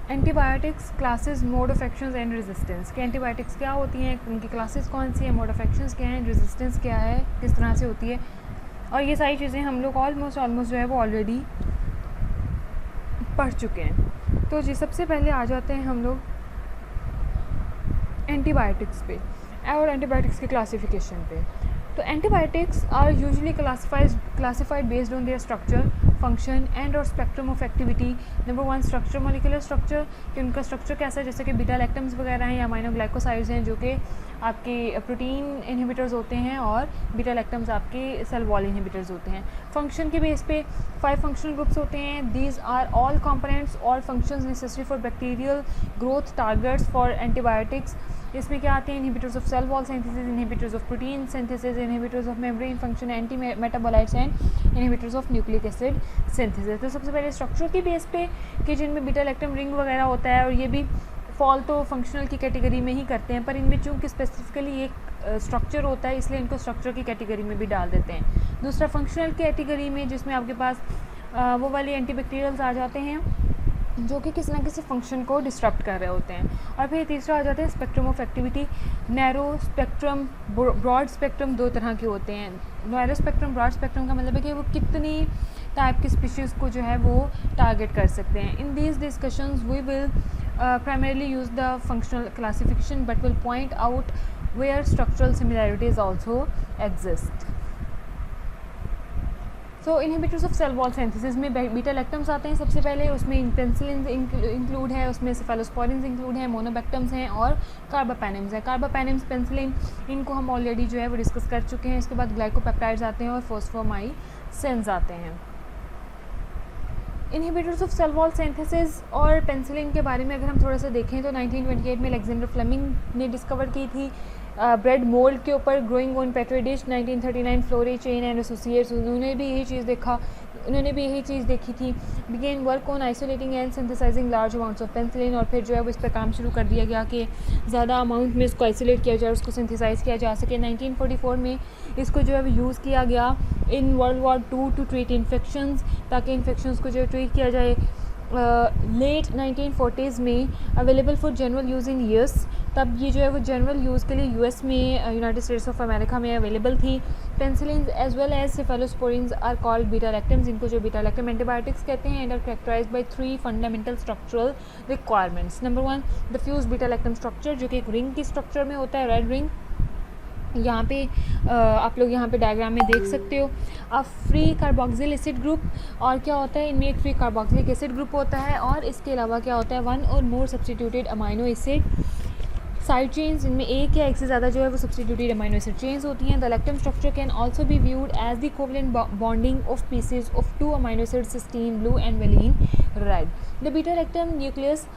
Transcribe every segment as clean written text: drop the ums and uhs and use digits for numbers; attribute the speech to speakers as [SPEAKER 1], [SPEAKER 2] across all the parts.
[SPEAKER 1] Antibiotics classes, mode of actions and resistance. कि antibiotics क्या होती हैं, उनकी क्लासेस कौन सी है, मोड ऑफ एक्शंस क्या हैं, रेजिस्टेंस क्या है, किस तरह से होती है, और ये सारी चीज़ें हम लोग ऑलमोस्ट जो है वो ऑलरेडी पढ़ चुके हैं। तो जी सबसे पहले आ जाते हैं हम लोग एंटीबायोटिक्स पे और एंटीबायोटिक्स की क्लासिफिकेशन पे। तो antibiotics are usually classified based on their structure, function and और spectrum of activity. Number 1 structure, molecular structure, कि उनका स्ट्रक्चर कैसा है, जैसे कि बीटा लैक्टम्स वगैरह हैं या अमाइनोग्लाइकोसाइड्स हैं जो कि आपके प्रोटीन इनहिबिटर्स होते हैं, और बीटा लैक्टम्स आपके सेल वॉल इनहिबिटर्स होते हैं। फंक्शन के बेस पे 5 फंक्शनल ग्रुप्स होते हैं। दीज आर ऑल कंपोनेंट्स और functions necessary for bacterial growth, targets for antibiotics. इसमें क्या आते हैं, inhibitors of cell wall synthesis, inhibitors of protein synthesis, inhibitors of membrane function, anti metabolites and inhibitors of nucleic acid synthesis. तो सबसे पहले structure की base पे कि जिनमें बीटा लैक्टम रिंग वगैरह होता है, और ये भी फॉल तो फंक्शनल की कैटेगरी में ही करते हैं, पर इनमें चूँकि स्पेसिफिकली एक स्ट्रक्चर होता है इसलिए इनको स्ट्रक्चर की कैटेगरी में भी डाल देते हैं। दूसरा फंक्शनल कैटेगरी में, जिसमें आपके पास वो वाले एंटीबैक्टीरियल्स आ जाते हैं जो कि किसी ना किसी फंक्शन को डिस्टर्ब कर रहे होते हैं। और फिर तीसरा आ जाता है spectrum of activity. Narrow spectrum, broad spectrum, दो तरह के होते हैं। नैरो स्पेक्ट्रम, ब्रॉड स्पेक्ट्रम का मतलब है कि वो कितनी टाइप की स्पीशीज़ को जो है वो टारगेट कर सकते हैं। In these discussions we will primarily use the functional classification but will point out where structural similarities also exist. So inhibitors of cell wall synthesis में बीटा लैक्टम्स आते हैं सबसे पहले, उसमें पेंसिलिन इंक्लूड है, उसमें सेफेलोस्पोरिन्स इंक्लूड है, मोनोबैक्टम्स हैं और कार्बापेनिम्स हैं। कार्बापेनिम्स, पेंसिलिन, इनको हम ऑलरेडी जो है वो डिस्कस कर चुके हैं। इसके बाद ग्लाइकोपेप्टाइड्स आते हैं और फॉस्फोमाइसिन्स आते हैं। Inhibitors of cell wall synthesis और पेंसिलिन के बारे में अगर हम थोड़ा सा देखें तो 1928 में अलेक्जेंडर फ्लेमिंग ने डिस्कवर की थी ब्रेड मोल्ड के ऊपर, growing on petri dish. 1939 Florey Chain and associates, उन्होंने भी यही चीज़ देखी थी। Began work on isolating and synthesising large amounts of penicillin, और फिर जो है वो इस पर काम शुरू कर दिया गया कि ज़्यादा अमाउंट में इसको आइसोलेट किया जाए, उसको सिंथेसाइज किया जा सके। 1944 में इसको जो है वो यूज़ किया गया in World War 2 to treat infections, ताकि इन्फेक्शंस को जो है ट्रीट किया जाए। लेट 1940s में available for general use in US, तब ये जो है वो जनरल यूज़ के लिए यूएस में, यूनाइटेड स्टेट्स ऑफ अमेरिका में अवेलेबल थी। Penicillin as well as cephalosporins are called beta lactams, इनको जो बीटा लैक्टम एंटीबायोटिक्स कहते हैं, and are characterized by 3 fundamental structural requirements. Number 1 diffuse beta lactam structure, जो कि एक रिंग की स्ट्रक्चर में होता है, रेड रिंग। यहाँ पे आप लोग यहाँ पे डायग्राम में देख सकते हो। अब फ्री कार्बोक्सिल एसिड ग्रुप, और क्या होता है इनमें, एक फ्री कार्बोक्सिलिक एसिड ग्रुप होता है, और इसके अलावा क्या होता है 1 और मोर substituted amino acid side chains, इनमें एक या एक से ज़्यादा जो है वो सब्स्टिट्यूटेड अमाइनो एसिड चेन्स होती हैं। The lactam structure can also be viewed as the equivalent bonding of pieces of 2 amino acid, cysteine blue and valine red. The beta lactam nucleus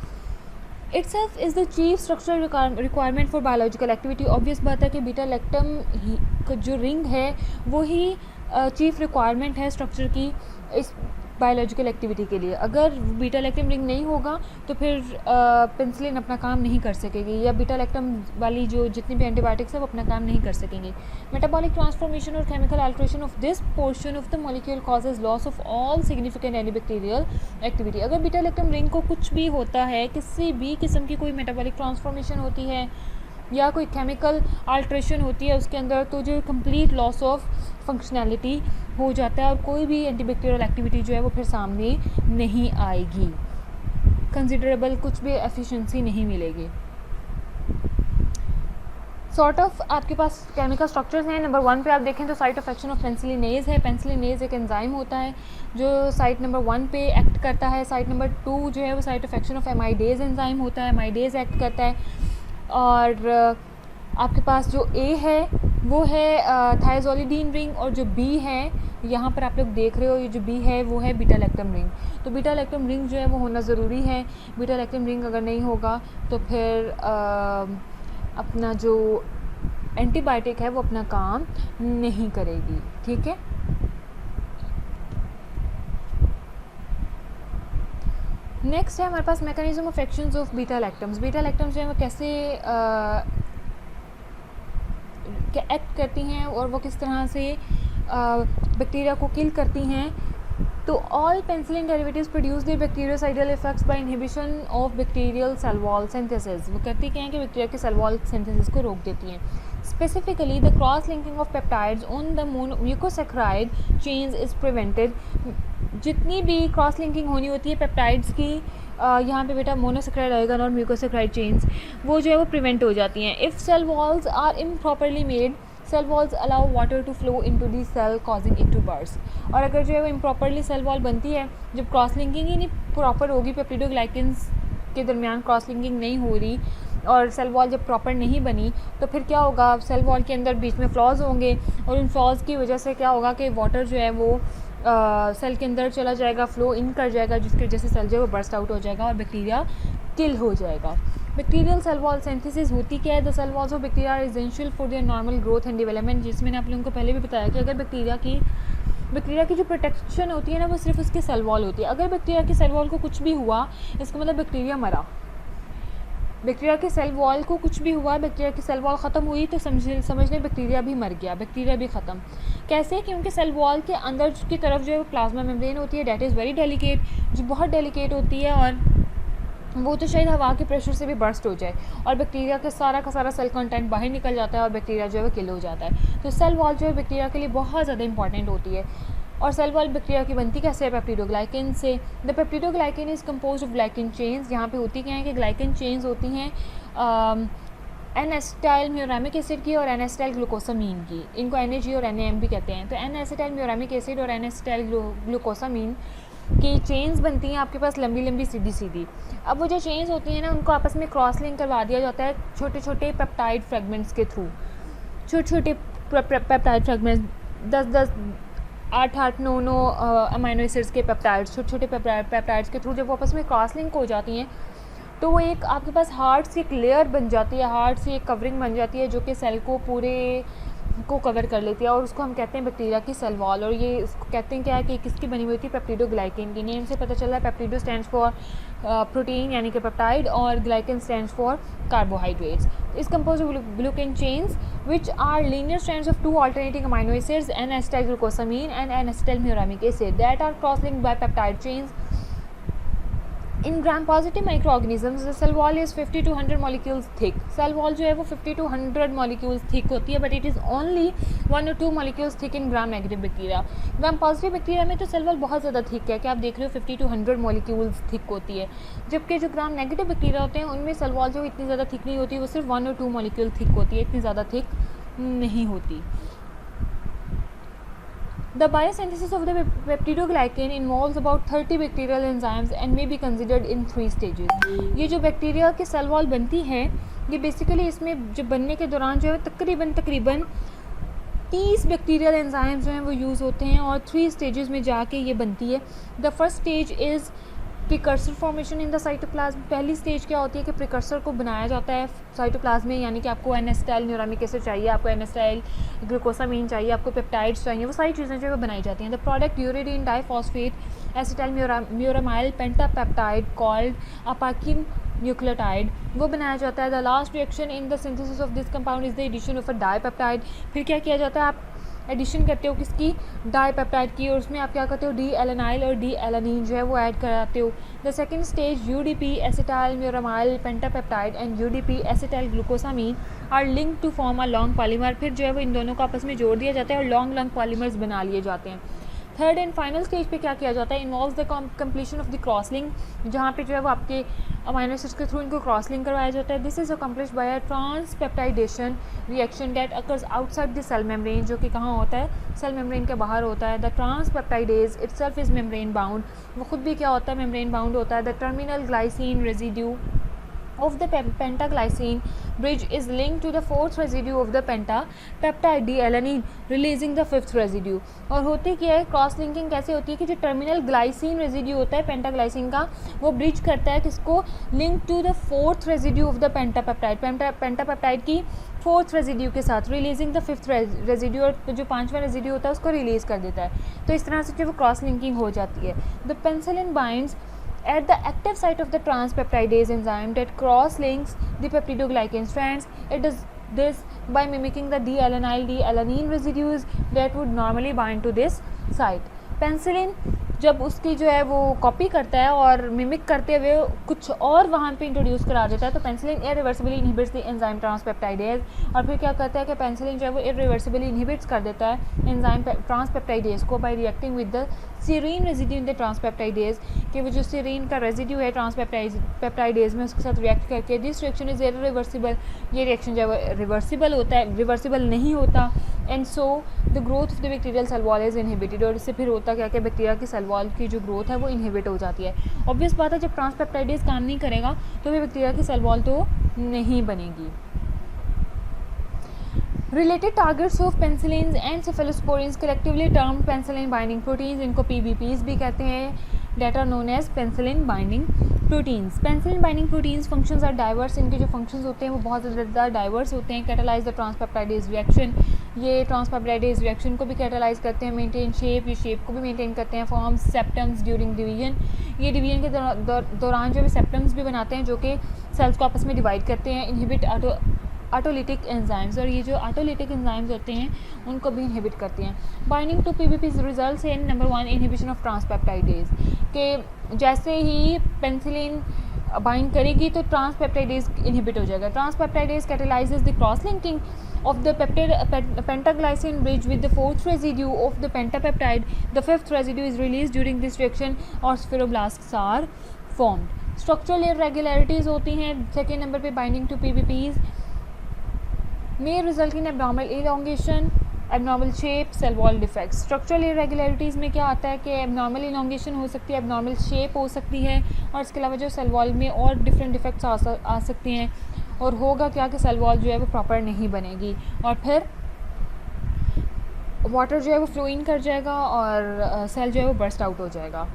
[SPEAKER 1] itself is the chief structural requirement for biological activity। Obvious बात है कि beta lactam जो ring है वो ही chief requirement है structure की इस बायोलॉजिकल एक्टिविटी के लिए। अगर बीटा लैक्टम रिंग नहीं होगा तो फिर पेंसिलिन अपना काम नहीं कर सकेगी, या बीटा लैक्टम वाली जो जितनी भी एंटीबायोटिक्स है वो अपना काम नहीं कर सकेंगे। मेटाबॉलिक ट्रांसफॉर्मेशन और chemical alteration of this portion of the molecule causes loss of all significant antibacterial activity. अगर बीटा लैक्टम रिंग को कुछ भी होता है, किसी भी किस्म की कोई मेटाबॉलिक ट्रांसफॉर्मेशन होती है या कोई केमिकल अल्ट्रेशन होती है उसके अंदर, तो जो कंप्लीट लॉस ऑफ फंक्शनैलिटी हो जाता है और कोई भी एंटीबैक्टीरियल एक्टिविटी जो है वो फिर सामने नहीं आएगी, कंसिडरेबल कुछ भी एफिशिएंसी नहीं मिलेगी। सॉर्ट ऑफ आपके पास केमिकल स्ट्रक्चर्स हैं। नंबर 1 पे आप देखें तो साइट ऑफ एक्शन ऑफ पेंसिलिनेज है। पेंसिलिनेज एक एंजाइम होता है जो साइट नंबर 1 पे एक्ट करता है। साइट नंबर 2 जो है वो site of action of amidase enzyme होता है, एमाइडेज एक्ट करता है। और आपके पास जो ए है वो है थायज़ोलिडीन रिंग, और जो बी है यहाँ पर आप लोग देख रहे हो, ये जो बी है वो है बीटा लैक्टम रिंग। तो बीटा लैक्टम रिंग जो है वो होना ज़रूरी है। बीटा लैक्टम रिंग अगर नहीं होगा तो फिर अपना जो एंटीबायोटिक है वो अपना काम नहीं करेगी। ठीक है, नेक्स्ट है हमारे पास mechanism of actions of beta lactams. Beta lactams जो है वो कैसे एक्ट करती हैं और वो किस तरह से बैक्टीरिया को किल करती हैं। तो all penicillin derivatives produce the bactericidal effects by inhibition of bacterial cell wall synthesis. वो कहती क्या है कि बैक्टीरिया के सेल वॉल सिंथेसिस को रोक देती हैं। Specifically the cross linking of peptides on the mucosaccharide chains is prevented. जितनी भी क्रॉस लिंकिंग होनी होती है पेप्टाइड्स की, यहाँ पे बेटा मोनोसैकराइड आएगा और म्यूकोसैकराइड चेन्स, वो जो है वो प्रिवेंट हो जाती हैं। If cell walls are improperly made, cell walls allow water to flow into the cell causing it to burst. और अगर जो है वो इम्प्रॉपरली सेल वॉल बनती है, जब क्रॉस लिंकिंग ही नहीं प्रॉपर होगी, पेप्टिडोग्लाइकेंस के दरमियान क्रॉस लिंकिंग नहीं हो रही और सेल वॉल जब प्रॉपर नहीं बनी, तो फिर क्या होगा, सेल वॉल के अंदर बीच में फ्लॉज होंगे और उन फ्लॉज की वजह से क्या होगा कि वाटर जो है वो सेल के अंदर चला जाएगा, फ्लो इन कर जाएगा, जिसकी वजह से सेल जो है वो बर्स्ट आउट हो जाएगा और बैक्टीरिया किल हो जाएगा। बैक्टीरियल सेल वॉल सिंथेसिस होती क्या है? The cell walls of bacteria are essential for their normal growth and development. जिसमें आप लोगों को पहले भी बताया कि अगर बैक्टीरिया की जो प्रोटेक्शन होती है ना, वो सिर्फ उसकी सेल वॉल होती है। अगर बैक्टीरिया की सेल वॉल को कुछ भी हुआ, इसका मतलब बैक्टीरिया मरा। बैक्टीरिया के सेल वॉल को कुछ भी हुआ, बैक्टीरिया की सेल वॉल ख़त्म हुई, तो समझ लें बैक्टीरिया भी मर गया, बैक्टीरिया भी ख़त्म। कैसे? क्योंकि सेल वॉल के अंदर की तरफ जो है वो प्लाज्मा मेम्ब्रेन होती है, डैट इज़ वेरी डेलिकेट, जो बहुत डेलिकेट होती है और वो तो शायद हवा के प्रेशर से भी बर्स्ट हो जाए और बैक्टीरिया का सारा सेल कंटेंट बाहर निकल जाता है और बैक्टीरिया जो है वो किल हो जाता है। तो सेल वॉल जो है बैक्टीरिया के लिए बहुत ज़्यादा इंपॉर्टेंट होती है। और सेल वॉल बैक्टीरिया की बनती कैसे है? पेप्टिडोग्लाइकेन से। The peptidoglycan is compose of glycan chains. यहाँ पे होती क्या है कि ग्लाइकेन चेन्स होती हैं एन एसिटाइल म्यूरामिक एसिड की और एन एसिटाइल ग्लूकोसामीन की। इनको NAG और NAM भी कहते हैं। तो एन एसिटाइल म्यूरामिक एसिड और एन एसिटाइल ग्लूकोसामीन की चेन्स बनती हैं आपके पास लंबी लंबी सीधी सीधी। अब वो जो चेन्स होती हैं ना, उनको आपस में क्रॉस लिंक करवा दिया जाता है छोटे छोटे पेप्टाइड फ्रेगमेंट्स के थ्रू। छोटे छोटे पेप्टाइड फ्रेगमेंट्स 10-10, 8-8, 9-9 अमाइनो एसिड्स के पेप्टाइड्स, छोटे छोटे पेप्टाइड्स के थ्रू जब वो आपस में क्रॉस लिंक हो जाती हैं, तो वो एक आपके पास हार्ड सी एक लेयर बन जाती है, हार्ड सी एक कवरिंग बन जाती है जो कि सेल को पूरे को कवर कर लेती है और उसको हम कहते हैं बैक्टीरिया की सेल वॉल। और ये इसको कहते हैं क्या है कि किसकी बनी हुई थी? पेप्टिडोग्लाइकेन की। नेम से पता चला है पेप्टिडो स्टैंड्स फॉर प्रोटीन यानी कि पेप्टाइड और ग्लाइकेन स्टैंड्स फॉर कार्बोहाइड्रेट्स। इस compose of glucan chains which are linear strands of two alternating amino acids, N-acetylglucosamine and N-acetylmuramic acid, that are cross-linked by peptide chains. In gram-positive microorganisms, the cell wall is 50 to 100 molecules thick. Cell wall जो है वो 50 to 100 molecules thick होती है, but it is only 1 or 2 molecules thick in gram-negative bacteria. gram-positive bacteria में तो cell wall बहुत ज़्यादा thick है, कि आप देख रहे हो 50 to 100 molecules thick होती है, जबकि जो gram-negative bacteria होते हैं उनमें cell wall जो इतनी ज़्यादा thick नहीं होती, वो सिर्फ 1 or 2 molecule thick होती है, इतनी ज़्यादा thick नहीं होती। The biosynthesis of the peptidoglycan involves about 30 bacterial enzymes and may be considered in 3 stages. ये जो बैक्टीरिया के सेल वॉल बनती है, ये बेसिकली इसमें जो बनने के दौरान जो है तकरीबन 30 बैक्टीरियल एंजाइम्स जो हैं वो यूज़ होते हैं और 3 स्टेजेस में जाके ये बनती है। The first stage is precursor formation in the cytoplasm. पहली स्टेज क्या होती है कि प्रिकर्सर को बनाया जाता है साइटोप्लाज्म में, यानी कि आपको N-acetyl म्यूरामिक एसिड चाहिए, आपको N-acetyl ग्लूकोसामीन चाहिए, आपको पेप्टाइड्स चाहिए, वो सारी चीज़ें जो है वो बनाई जाती हैं। The product uridine diphosphate acetyl muramyl pentapeptide called Park's nucleotide वो बनाया जाता है। The last reaction in the synthesis of this compound is the addition of a dipeptide. फिर क्या किया जाता है? आप एडिशन करते हो किसकी? डाइपेप्टाइड की, और उसमें आप क्या करते हो? डी एलेनाइल और डी एलानिन जो है वो ऐड कराते हो। The second stage UDP acetyl muramyl pentapeptide and UDP acetyl glucosamine are link to form a long polymer. फिर जो है वो इन दोनों को आपस में जोड़ दिया जाता है और लॉन्ग पॉलीमर्स बना लिए जाते हैं। थर्ड एंड फाइनल स्टेज पे क्या किया जाता है? Involves the completion of the crosslinking, जहाँ पे जो है वो आपके अमाइनो एसिड्स के थ्रू इनको क्रॉसलिंग करवाया जाता है। This is accomplished by a transpeptidation reaction that occurs outside the cell membrane, जो कि कहाँ होता है? सेल मेम्ब्रेन के बाहर होता है। The ट्रांसपेप्टाइडेज itself is membrane bound, वो खुद भी क्या होता है? मेम्ब्रेन बाउंड होता है। The terminal glycine residue of the pentaglycine bridge is linked to the fourth residue of the pentapeptide D-alanine, releasing the fifth residue. और होती क्या है? क्रॉस लिंकिंग कैसे होती है कि जो टर्मिनल ग्लाइसिन रेजिड्यू होता है पेंटाग्लाइसिन का, वो ब्रिज करता है किसको? Link to the fourth residue of the pentapeptide, pentapeptide की फोर्थ रेजिड्यू के साथ, रिलीजिंग द फिफ्थ रेजिड्यू, और जो 5वां रेजिड्यू होता है उसको रिलीज कर देता है। तो इस तरह से जो वो क्रॉस लिंकिंग हो जाती है। The penicillin binds at the active site of the transpeptidase enzyme that cross-links the peptidoglycan strands. It does this by mimicking the D-alanine residues that would normally bind to this site. Penicillin जब उसकी जो है वो copy करता है और mimic करते हुए कुछ और वहाँ पे इंट्रोड्यूस करा देता है, तो penicillin irreversibly inhibits the enzyme ट्रांसपेप्टाइडेज। और फिर क्या करता है कि पेनिसिलिन जो है वो इरिवर्सिबली इनहिबिट्स कर देता है एंजाइम ट्रांसपेप्टाइडेज को by reacting with the serine residue in the transpeptidase, कि वो जो सीरीन का रेजिड्यू है ट्रांसपेप्टाइडेज में उसके साथ रिएक्ट करके दिस रिएक्शन इज इरिवर्सिबल, ये रिएक्शन जो है वो रिवर्सिबल होता है, रिवर्सिबल नहीं होता। And so the growth of the bacterial cell wall is inhibited, और इससे फिर होता क्या कि बैक्टीरिया की सेल वॉल की जो ग्रोथ है वो इनहिबिट हो जाती है। ऑब्वियस बात है, जब ट्रांसपेप्टाइडेज काम नहीं करेगा तो भी बैक्टीरिया की सेल वॉल तो नहीं बनेगी। Related targets of penicillins and cephalosporins collectively termed penicillin binding proteins, इनको PBPs भी कहते हैं, that are known as penicillin binding proteins. Penicillin binding proteins functions are diverse, इनके जो functions होते हैं वो बहुत ज़्यादा diverse होते हैं। catalyze the transpeptidase reaction, ये transpeptidase reaction को भी catalyze करते हैं। maintain shape, ये shape को भी maintain करते हैं। form septums during division, ये division के दौरान जो है septums भी बनाते हैं जो कि cells को आपस में divide करते हैं। inhibit ऑटोलिटिक एंजाइम्स, और ये जो ऑटोलिटिक एंजाइम्स होते हैं उनको भी इनहिबिट करती हैं। Binding to PBPs results in number 1 inhibition of transpeptidase, के जैसे ही पेनिसिलिन बाइंड करेगी तो ट्रांसपेप्टाइडेज इनहिबिट हो जाएगा। ट्रांसपेप्टाइडेज catalyses the cross linking of the pentaglycine bridge with the fourth residue of the pentapeptide. The fifth residue is released during this reaction और spheroblasts are formed. Structural irregularities होती हैं second number पे binding to PBPs may result in abnormal elongation, abnormal shape, cell wall defects. Structural irregularities में क्या आता है कि abnormal elongation हो सकती है, abnormal shape हो सकती है, और इसके अलावा जो cell wall में और different defects आ सकती हैं, और होगा क्या कि cell wall जो है वो proper नहीं बनेगी, और फिर water जो है वो flow in कर जाएगा और cell जो है वो burst out हो जाएगा।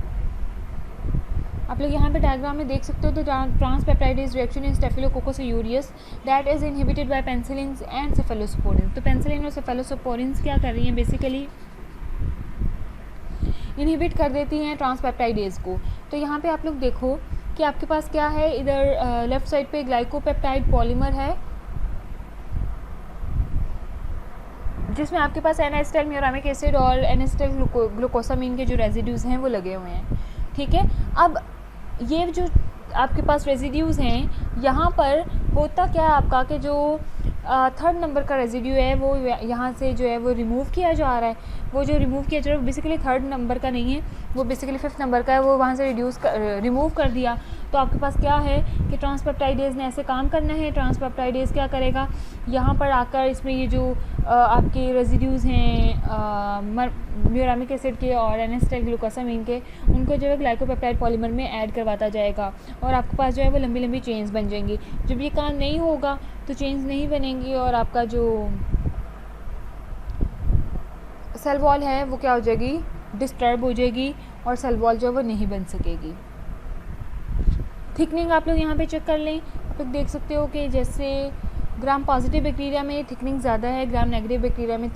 [SPEAKER 1] आप लोग यहाँ पे डायग्राम में देख सकते हो, तो transpeptidase reaction in staphylococcus aureus that is inhibited by penicillins and cephalosporins. तो पेनिसिलिन और सेफेलोस्पोरिन्स क्या कर रही हैं, बेसिकली इनहिबिट कर देती हैं ट्रांसपेप्टाइडेज को। तो यहाँ पे आप लोग देखो कि आपके पास क्या है, इधर लेफ्ट साइड पे ग्लाइकोपेप्टाइड पॉलीमर है जिसमें आपके पास एन-एसिटाइल म्यूरामिक एसिड और एन-एसिटाइल ग्लूकोसामीन के जो रेजिड्यूज़ हैं वो लगे हुए हैं, ठीक है। अब ये जो आपके पास रेजिड्यूज़ हैं, यहाँ पर होता क्या है आपका कि जो थर्ड नंबर का रेजिड्यू है वो यहाँ से जो है वो रिमूव किया जा रहा है। वो जो रिमूव किया जा रहा है वो बेसिकली थर्ड नंबर का नहीं है, वो बेसिकली फिफ्थ नंबर का है, वो वहाँ से रिमूव कर दिया। तो आपके पास क्या है कि ट्रांसपेप्टाइडेज ने ऐसे काम करना है। ट्रांसपेप्टाइडेज क्या करेगा, यहाँ पर आकर इसमें ये जो आपके रेजिड्यूज़ हैं म्यूरामिक एसिड के और एन-एसिटाइल ग्लूकोसामीन के, उनको जो है ग्लाइकोपेप्टाइड पॉलीमर में ऐड करवाता जाएगा, और आपके पास जो है वो लंबी लंबी चेन्स बन जाएंगी। जब ये काम नहीं होगा तो चेन्स नहीं बनेंगी और आपका जो सेल वॉल है वो क्या हो जाएगी, डिस्टर्ब हो जाएगी, और सेल वॉल जो है वो नहीं बन सकेगी। थिकनिंग आप लोग यहाँ पे चेक कर लें, आप लोग देख सकते हो कि जैसे ग्राम पॉजिटिव बैक्टीरिया में थिकनिंग ज़्यादा है, ग्राम नेगेटिव बैक्टीरिया में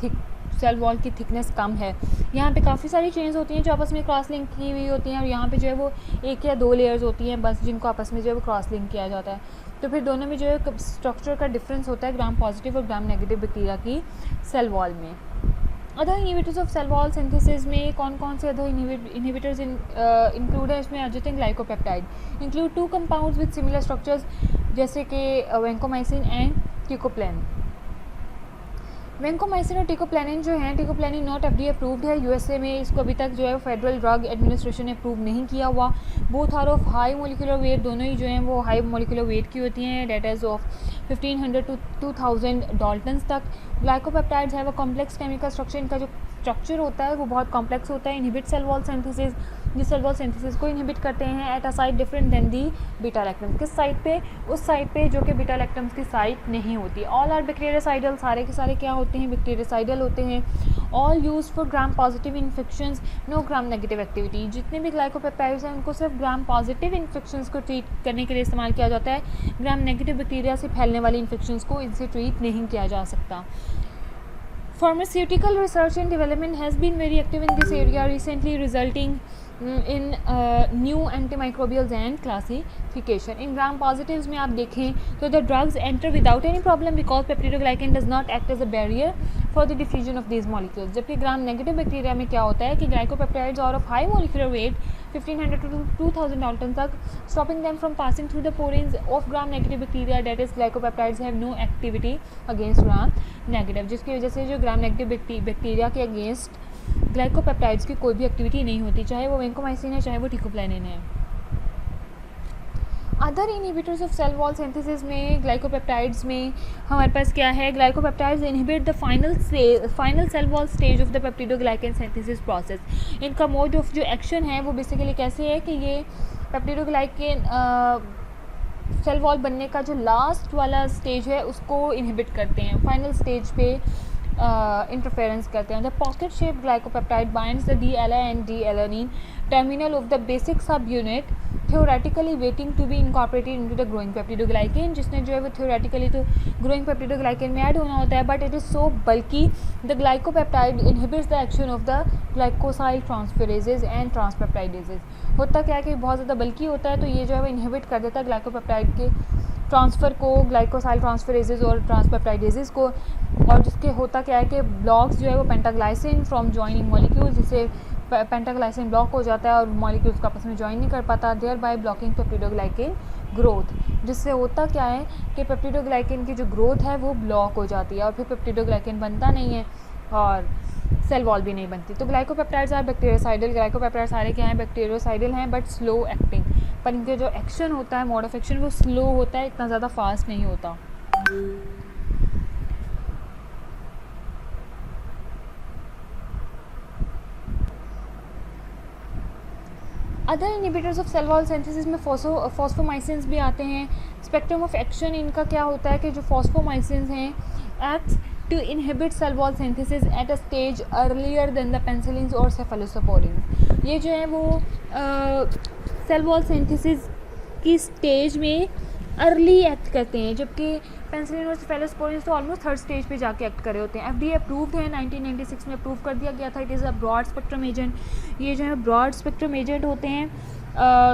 [SPEAKER 1] सेल वॉल की थिकनेस कम है। यहाँ पे काफ़ी सारी चेन्स होती हैं जो आपस में क्रॉस लिंक की हुई होती हैं, और यहाँ पे जो है वो 1 या 2 लेयर्स होती हैं बस, जिनको आपस में जो है वो क्रॉस लिंक किया जाता है। तो फिर दोनों में जो है स्ट्रक्चर का डिफरेंस होता है ग्राम पॉजिटिव और ग्राम नेगेटिव बैक्टीरिया की सेल वॉल में। Other inhibitors of cell wall synthesis में कौन कौन से अदर इनहिबिटर्स इंक्लूड है, इसमें अर्जिटिन glycopeptide include 2 compounds with similar structures जैसे कि वैंकोमाइसिन एंड टिकोप्लेन। वैंकोमाइसिन और टिकोप्लेनिन जो हैं, टिकोप्लेनिन नॉट FDA अप्रूव्ड है यूएसए में, इसको अभी तक जो है फेडरल ड्रग एडमिनिस्ट्रेशन ने अप्रूव नहीं किया हुआ। Both are of high molecular weight, दोनों ही जो हैं वो हाई मोलिकुलर वेट की होती हैं, that is of 1500 to 2000 Dalton's तक। ग्लाइकोपेप्टाइड्स है वो कॉम्प्लेक्स केमिकल स्ट्रक्चर, इनका जो स्ट्रक्चर होता है वो बहुत कॉम्प्लेक्स होता है। इनहिबिट सेल वॉल सिंथेसिस, ये सेल वॉल सिंथेसिस को इनहिबिट करते हैं at a site different than the beta lactams. किस साइट पे, उस साइट पे जो कि बीटा लैक्टम्स की साइट नहीं होती। ऑल आर बैक्टीरियासाइडल, सारे के सारे क्या होते हैं, बैक्टीरियासाइडल होते हैं। All use for gram positive infections, no gram negative activity. जितने भी ग्लाइकोपेप्टाइड्स हैं उनको सिर्फ ग्राम पॉजिटिव इन्फेक्शंस को ट्रीट करने के लिए इस्तेमाल किया जाता है। ग्राम नेगेटिव बैक्टीरिया से फैलने वाली इन्फेक्शंस को इनसे ट्रीट नहीं किया जा सकता। Pharmaceutical research and development has been very active in this area recently, resulting in new antimicrobials and classification. इन ग्राम पॉजिटिव्स में आप देखें तो the drugs enter without any problem because peptidoglycan does not act as a barrier for the diffusion of these molecules. जबकि gram negative bacteria में क्या होता है कि glycopeptides are of high molecular weight 1500 to 2000 dalton तक, stopping them from passing through the porins of gram negative bacteria, that is glycopeptides have no activity against gram negative, जिसकी वजह से जो ग्राम नेगेटिव बैक्टीरिया के अगेंस्ट ग्लाइकोपेप्टाइड्स की कोई भी activity नहीं होती, चाहे वो वेंकोमाइसिन है चाहे वो टिकोप्लानिन है। Other inhibitors of cell wall synthesis में ग्लाइकोपेप्टाइड्स में हमारे पास क्या है, glycopeptides inhibit the final cell wall stage of the peptidoglycan synthesis process. इनका मोड ऑफ जो एक्शन है वो बेसिकली कैसे है कि ये पेप्टिडोग्लाइकेन सेल वॉल बनने का जो लास्ट वाला स्टेज है उसको इनहिबिट करते हैं, फाइनल स्टेज पे इंटरफेरेंस करते हैं। The pocket shape glycopeptide binds the DLA and D-alanine terminal of the basic subunit theoretically waiting to be incorporated into the growing peptidoglycan, जिसने जो है वो theoretically तो growing peptidoglycan में ऐड होना होता है, but it is so bulky the glycopeptide inhibits the action of the glycosyl transferases and transpeptidases। होता क्या है कि बहुत ज़्यादा बल्कि होता है तो ये जो है वो इनहिबिट कर देता है ग्लाइकोपेप्टाइड के ट्रांसफ़र को, ग्लाइकोसाइल ट्रांसफरेजेस और ट्रांसपेप्टाइडेजेस को, और जिसके होता क्या है कि ब्लॉक्स जो है वो पेंटाग्लाइसिन फ्रॉम जॉइनिंग मॉलिक्यूल्स, जिससे पेंटाग्लाइसिन ब्लॉक हो जाता है और मॉलिक्यूल्स को आपस में ज्वाइन नहीं कर पाता, thereby blocking peptidoglycan growth, जिससे होता क्या है कि पेप्टिडोग्लाइकेन की जो ग्रोथ है वो ब्लॉक हो जाती है और फिर पेप्टिडोग्लाइकेन बनता नहीं है और सेल वॉल भी नहीं बनती। तो ग्लाइकोपेप्टाइड्स आर बैक्टीरियोसाइडल, ग्लाइकोपेप्टाइड सारे क्या हैं, बैक्टीरियोसाइडल हैं बट स्लो एक्टिंग, पर इनके जो एक्शन होता है, मोड ऑफ एक्शन वो स्लो होता है, इतना ज़्यादा फास्ट नहीं होता। Other inhibitors of cell wall synthesis में फॉस्फोमाइसिन्स भी आते हैं। स्पेक्ट्रम ऑफ एक्शन इनका क्या होता है कि जो फॉस्फोमाइसिन्स हैं acts to inhibit cell wall synthesis at a stage earlier than the penicillins और cephalosporins। ये जो है वो सेल वॉल सिंथेसिस की स्टेज में अर्ली एक्ट करते हैं, जबकि पेनिसिलिन और सेफेलोस्पोरिन्स तो ऑलमोस्ट थर्ड स्टेज पे जाके एक्ट कर रहे होते हैं। FDA अप्रूव्ड है, 1996 में अप्रूव कर दिया गया था। It is a broad spectrum agent. ये जो है ब्रॉड स्पेक्ट्रम एजेंट होते हैं,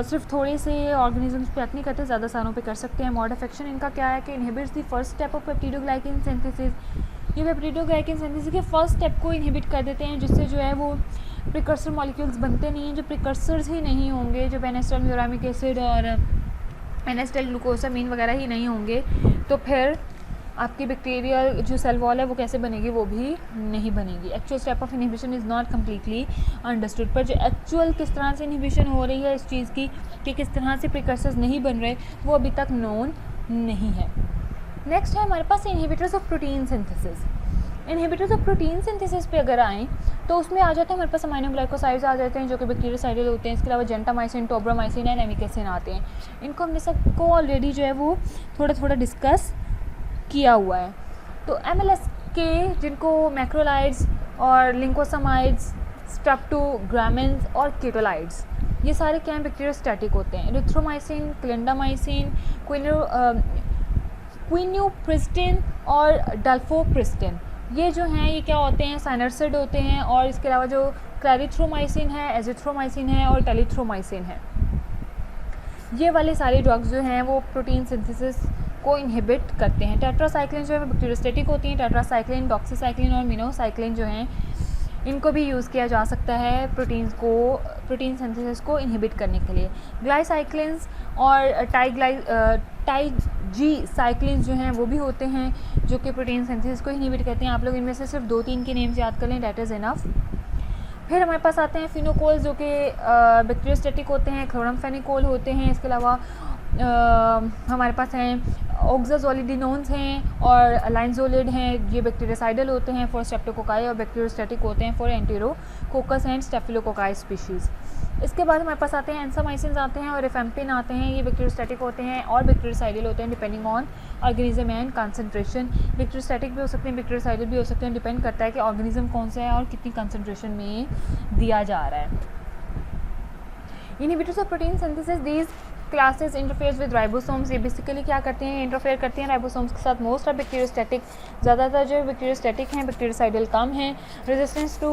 [SPEAKER 1] सिर्फ थोड़े से ऑर्गेनिजम्स पे एक्ट नहीं करते, ज़्यादा सारों पे कर सकते हैं। मोड ऑफ एक्शन इनका क्या है कि inhibits the first step of peptidoglycan synthesis. ये पेप्टिडोग्लाइकेन सिंथेसिस के फर्स्ट स्टेप को इनहिबिट कर देते हैं, जिससे जो है वो प्रिकर्सर मॉलिक्यूल्स बनते नहीं हैं। जो प्रिकर्सर्स ही नहीं होंगे, जो पेनिस्टल म्यूरामिक एसिड और एनेस्टल ग्लूकोसामीन वगैरह ही नहीं होंगे, तो फिर आपकी बैक्टीरियल जो सेल वॉल है वो कैसे बनेगी, वो भी नहीं बनेगी। Actual step of inhibition is not completely understood, पर जो एक्चुअल किस तरह से इनहिबिशन हो रही है इस चीज़ की कि किस तरह से प्रिकर्सर्स नहीं बन रहे, वो अभी तक नोन नहीं है। नेक्स्ट है हमारे पास inhibitors of protein synthesis. Inhibitors of protein synthesis पे अगर आएँ तो उसमें आ जाते हैं हमारे पास अमाइनोग्लाइकोसाइड्स आ जाते हैं जो कि बैक्टीरियोसाइडल होते हैं। इसके अलावा जेंटामाइसिन, टोब्रामाइसिन एंड एमिकेसिन आते हैं। इनको हमने सबको ऑलरेडी जो है वो थोड़ा थोड़ा डिस्कस किया हुआ है। तो MLS के जिनको मैक्रोलाइड्स और लिंकोसमाइड्स, स्ट्रेप्टोग्रामिन्स और कीटोलाइड्स, ये सारे क्या हैं, बैक्टीरियोस्टैटिक होते हैं। एरिथ्रोमाइसिन, क्लिंडामाइसिन, क्विन्यूप्रिस्टिन और डल्फोप्रिस्टिन, ये जो हैं ये क्या होते हैं, साइनर्सिड होते हैं। और इसके अलावा जो क्लैरिथ्रोमाइसिन है, एजिथ्रोमाइसिन है और टेलिथ्रोमाइसिन है, ये वाले सारे ड्रग्स जो हैं वो प्रोटीन सिंथेसिस को इनहिबिट करते हैं। टेट्रासाइक्लिन जो है बैक्टीरियोस्टैटिक होती हैं। टेट्रासाइक्लिन, डॉक्सीसाइक्लिन और मिनोसाइक्लिन जो हैं इनको भी यूज़ किया जा सकता है प्रोटीन सिंथेसिस को इनहिबिट करने के लिए। ग्लाइसाइक्लिन्स और टाइजी साइक्लिन्स जो हैं वो भी होते हैं जो कि प्रोटीन सिंथेसिस को इनहिबिट करते हैं। आप लोग इनमें से सिर्फ 2-3 के नेम्स याद कर लें, डेट इज़ इनफ। फिर हमारे पास आते हैं फिनोकोल्स जो कि बैक्टीरियोस्टैटिक होते हैं, क्लोरमफेनिकोल होते हैं। इसके अलावा हमारे पास हैं ऑक्साजोलिडिनोन्स हैं और लाइनजोलिड हैं, ये बैक्टीरियोसाइडल होते हैं फॉर स्ट्रेप्टोकोकाई और बैक्टीरियोस्टैटिक होते हैं फॉर एंटेरोकोकस एंड स्टेफिलोकोकाई स्पीशीज़। इसके बाद हमारे पास आते हैं एंसामाइसिन्स आते हैं और रिफेम्पिन आते हैं। ये बैक्टीरियोस्टैटिक होते हैं और बैक्टीरियोसाइडल होते हैं depending on organism and concentration. Bacteriostatic भी हो सकते हैं, बैक्टीरियोसाइडल भी हो सकते हैं, डिपेंड करता है कि ऑर्गेनिज्म कौन सा है और कितनी कंसंट्रेशन में दिया जा रहा है। Inhibitors of protein synthesis, these classes interfere with ribosomes. ये बेसिकली क्या करते हैं, इंटरफेयर करते हैं राइबोसोम्स के साथ। मोस्ट ऑफ बैक्टीरियोस्टैटिक, ज़्यादातर जो बैक्टीरियोस्टैटिक हैं, बैक्टीरियोसाइडल कम हैं। Resistance to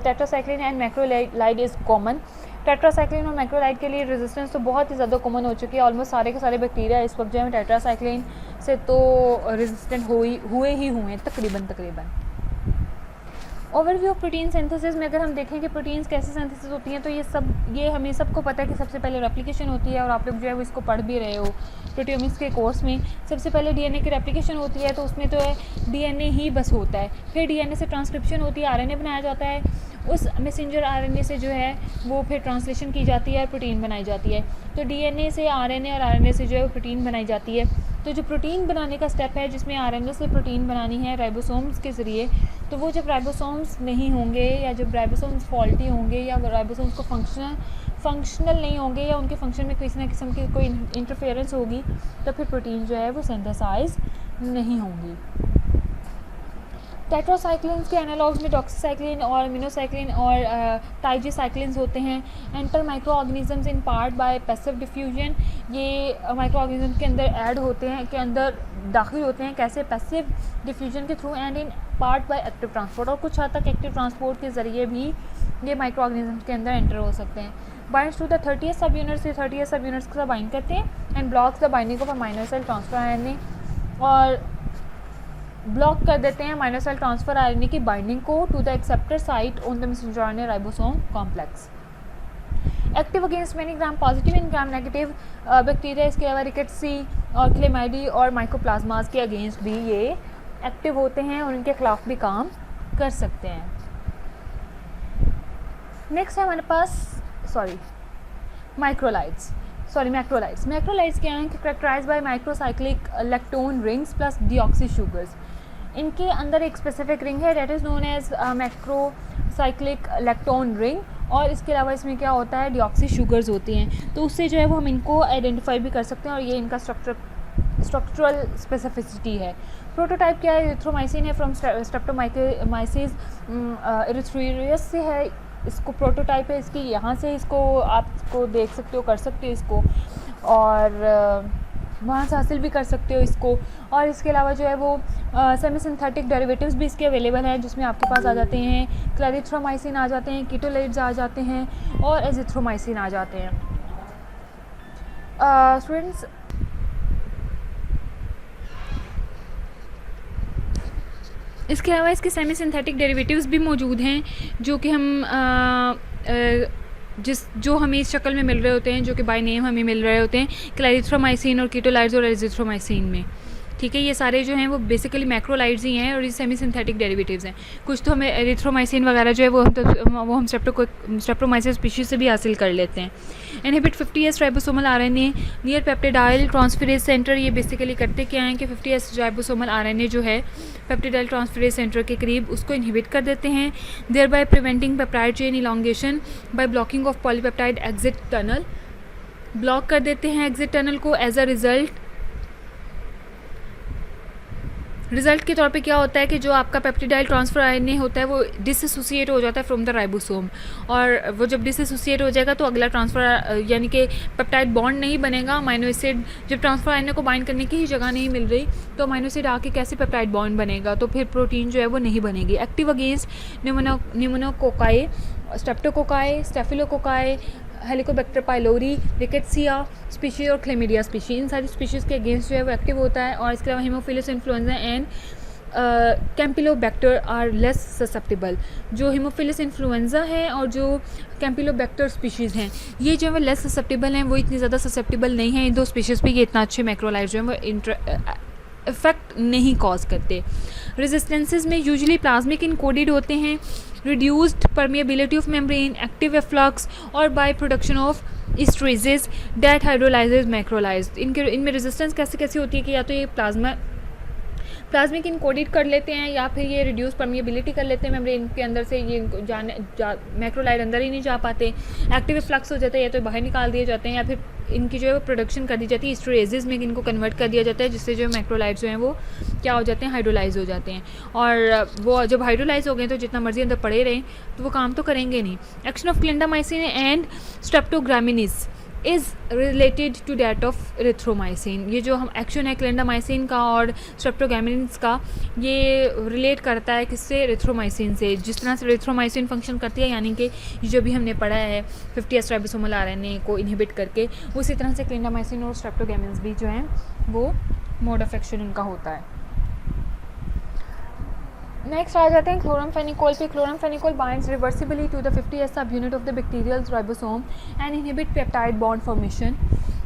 [SPEAKER 1] tetracycline and macrolide is common. Tetracycline और मैक्रोलाइड के लिए रेजिस्टेंस तो बहुत ही ज़्यादा कॉमन हो चुकी है, ऑलमोस्ट सारे के सारे बैक्टीरिया इस वक्त जो है टेट्रासाइक्लिन से तो रेजिस्टेंट हुए हैं तकरीबन। ओवरव्यू ऑफ प्रोटीन सिंथेसिस में अगर हम देखें कि प्रोटीन्स कैसे सिंथेसिस होती हैं, तो ये हमें सबको पता है कि सबसे पहले रेप्लिकेशन होती है, और आप लोग जो है वो इसको पढ़ भी रहे हो प्रोटियोमिक्स के कोर्स में। सबसे पहले डीएनए की रेप्लिकेशन होती है, तो उसमें तो है डीएनए ही बस होता है। फिर डीएनए से ट्रांसक्रिप्शन होती है, आरएनए बनाया जाता है, उस मैसेंजर आरएनए से जो है वो फिर ट्रांसलेशन की जाती है और प्रोटीन बनाई जाती है। तो डीएनए से आरएनए और आरएनए से जो है वो प्रोटीन बनाई जाती है। तो जो प्रोटीन बनाने का स्टेप है जिसमें आरएनए से प्रोटीन बनानी है राइबोसोम्स के ज़रिए, तो वो जब राइबोसोम्स नहीं होंगे या जब राइबोसोम्स फॉल्टी होंगे या राइबोसोम्स को फंक्शनल नहीं होंगे या उनके फंक्शन में किसी न किस्म की कोई इंटरफेरेंस होगी, तो फिर प्रोटीन जो है वो सिंथेसाइज नहीं होंगी। टेट्रासाइक्लिन्स के एनालॉग्स में डॉक्सीसाइक्लिन और अमीनोसाइक्लिन और टाइजीसाइक्लिन्स होते हैं। Enter micro organisms in part by passive diffusion, ये माइक्रो ऑर्गेनिज्म के अंदर ऐड होते हैं, के अंदर दाखिल होते हैं, कैसे? पैसिव डिफ्यूजन के through and in part by active transport, और कुछ हद तक एक्टिव ट्रांसपोर्ट के ज़रिए भी ये माइक्रो ऑर्गेनिजम्स के अंदर एंटर हो सकते हैं। बाइंड्स टू द 30th सब यूनिट्स, 30th सब यूनिट्स के साथ बाइंड करते हैं and blocks the binding of aminoacyl transfer RNA, और ब्लॉक कर देते हैं अमीनो सेल ट्रांसफर आरएनए की बाइंडिंग को to the acceptor site on the messenger RNA ribosome complex. Active against many gram positive and gram negative bacteria, इसके अलावा रिकेट्सी और क्लेमाइडी और माइकोप्लाज्मास के अगेंस्ट भी ये एक्टिव होते हैं और इनके खिलाफ भी काम कर सकते हैं। नेक्स्ट है हमारे पास मैक्रोलाइड्स। मैक्रोलाइड्स क्या हैं? Characterize by microcyclic lactone rings plus deoxy sugars. इनके अंदर एक स्पेसिफिक रिंग है that is known as macrocyclic lactone ring, और इसके अलावा इसमें क्या होता है? डीऑक्सी शुगर्स होती हैं, तो उससे जो है वो हम इनको आइडेंटिफाई भी कर सकते हैं, और ये इनका स्ट्रक्चरल स्पेसिफिसिटी है। प्रोटोटाइप क्या है? एरिथ्रोमाइसिन है फ्रॉम स्ट्रेप्टोमाइसिस एरिथ्रोइरियस से है, इसको प्रोटोटाइप है इसकी, यहाँ से इसको आपको देख सकते हो, कर सकते हो इसको, और वहाँ से हासिल भी कर सकते हो इसको। और इसके अलावा जो है वो सेमी सिंथेटिक डेरिवेटिव्स भी इसके अवेलेबल हैं, जिसमें आपके पास आ जाते हैं क्लैरिथ्रोमाइसिन आ जाते हैं, कीटोलाइड्स आ जाते हैं और एजिथ्रोमाइसिन आ जाते हैं। स्टूडेंट्स, इसके अलावा इसके सेमी सिंथेटिक डेरिवेटिव्स भी मौजूद हैं, जो कि हम जो हमें इस शक्ल में मिल रहे होते हैं, जो कि बाय नेम हमें मिल रहे होते हैं क्लैरिथ्रोमाइसिन और कीटोलाइड्स और एजिथ्रोमाइसिन में। ठीक है, ये सारे जो हैं वो बेसिकली मैक्रोलाइड्स ही हैं और ये सेमी सिंथेटिक डेरिवेटिव्स हैं। कुछ तो हमें एरिथ्रोमाइसिन वगैरह जो है वो हम स्ट्रेप्टोमाइसिस स्पीशीज से भी हासिल कर लेते हैं। Inhibit 50S ribosomal RNA near peptidyl transferase centre, ये बेसिकली करते क्या हैं कि 50S राइबोसोमल आरएनए जो है पेप्टिडाइल ट्रांसफरेज सेंटर के करीब उसको इनहिबिट कर देते हैं, thereby preventing peptide chain elongation by blocking of polypeptide exit tunnel. Block कर देते हैं एग्जिट टनल को। एज अ रिजल्ट के तौर पे क्या होता है कि जो आपका पेप्टिडाइल ट्रांसफर आरएनए होता है वो डिसएसोसिएट हो जाता है फ्रॉम द राइबोसोम, और वो जब डिसएसोसिएट हो जाएगा तो अगला ट्रांसफर यानी कि पेप्टाइड बॉन्ड नहीं बनेगा। अमीनो एसिड जब ट्रांसफर आरएनए को बाइंड करने की ही जगह नहीं मिल रही तो अमीनो एसिड आके कैसे पेप्टाइड बॉन्ड बनेगा, तो फिर प्रोटीन जो है वो नहीं बनेगी। Active against pneumococci, streptococci, staphylococci, helicobacter pylori, rickettsia species और क्लेमिडिया स्पीशीज, इन सारी स्पीशीज़ के अगेंस्ट जो है वो एक्टिव होता है। और इसके अलावा haemophilus influenza and campylobacter are less susceptible. जो हीमोफिलस इन्फ्लुएंजा है और जो कैम्पिलोबैक्टर स्पीशीज़ हैं ये जो है वो लेस ससेप्टेबल हैं, वो इतनी ज़्यादा ससेप्टेबल नहीं है इन दो स्पीशीज़ पे। ये इतना अच्छे मैक्रोलाइड्स जो है वो इफेक्ट नहीं कॉज करते। रेजिस्टेंसेस में यूजुअली प्लाज्मिक इनकोडेड होते हैं, reduced permeability of membrane, active efflux और बाय प्रोडक्शन ऑफ इस्ट्रेजेस दैट हाइड्रोलाइजेज मैक्रोलाइज्ड। इनमें रेजिस्टेंस कैसे होती है कि या तो ये प्लाज्मिक इनकोडेड कर लेते हैं या फिर ये रिड्यूस परमिएबिलिटी कर लेते हैं मेम्ब्रेन के अंदर से, ये मैक्रोलाइड अंदर ही नहीं जा पाते, एक्टिव फ्लक्स हो जाता है या तो बाहर निकाल दिए जाते हैं या फिर इनकी जो है वो प्रोडक्शन कर दी जाती है, स्ट्रेजेस में इनको कन्वर्ट कर दिया जाता है, जिससे जो मैक्रोलाइड्स जो हैं वो क्या हो जाते हैं? हाइड्रोलाइज हो जाते हैं। और वो जब हाइड्रोलाइज हो गए तो जितना मर्जी अंदर पड़े रहें तो वो काम तो करेंगे नहीं। Action of clindamycin and streptogramins, is related to that of erythromycin. ये जो हम एक्शन है क्लिंडामाइसिन का और स्ट्रेप्टोगैमिनिन्स का, ये रिलेट करता है किससे, एरिथ्रोमाइसिन से। जिस तरह से एरिथ्रोमाइसिन फंक्शन करती है, यानी कि जो भी हमने पढ़ा है 50S राइबोसोमल आरएनए को इनहिबिट करके, उसी तरह से क्लिंडामाइसिन और स्ट्रेप्टोगैमिन्स भी जो हैं वो मोड ऑफ एक्शन उनका होता है। नेक्स्ट आ जाते हैं क्लोरामफेनिकोल पे। Chloramphenicol binds reversibly to the 50S subunit of the bacterial ribosome and inhibit peptide bond formation.